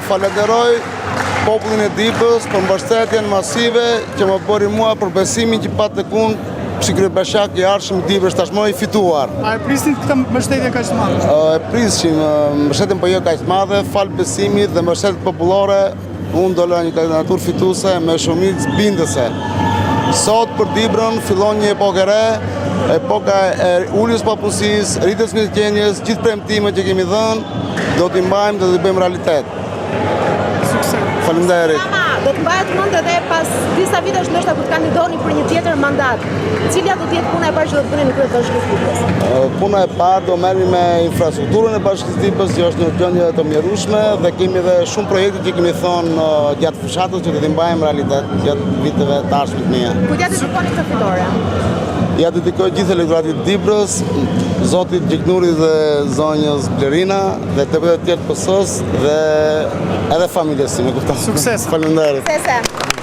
Falenderoj popullin e Dibrës për mbështetjen masive që më bëri mua për besimin që pat tek unë si kryebashkiak i ardhshëm i Dibrës tashmë i fituar. A e prisnin këtë mbështetje kaq të madhe? E prisnim mbështetjen po jo kaq të madhe, fal besimit dhe mbështetjes popullore, unë dola një kandidaturë fituese me shumicë bindëse. Sot për Dibrën fillon një epokë e re, epoka e uljes papunësisë, rritjes së mirëqenies, gjithë premtimet që kemi dhënë do t'i mbajmë dhe do t'i bëjmë realitet. Faleminderit. Do të mbahet mend edhe pas disa vitesh ndoshta kur të kandidoni për një tjetër mandat. Cila do të jetë puna e parë që do të bëni në krye të bashkisë Dibrës? Puna e parë do merremi me infrastrukturën e bashkisë Dibrës, që është një gjendje të mjerueshme dhe kemi edhe shumë projekte që kemi thonë gjatë fushatës që do t'i mbajmë realitet gjatë viteve të ardhshme të mia. Kujt ja dedikoni këtë fitore? Ja dedikoj gjithë elektoratit të Dibrës, zotit Gjiknuri dhe zonjës Blerina dhe të tjerë PS-s dhe edhe familjes sime, kupton. Sukses. Faleminderit. Suksese.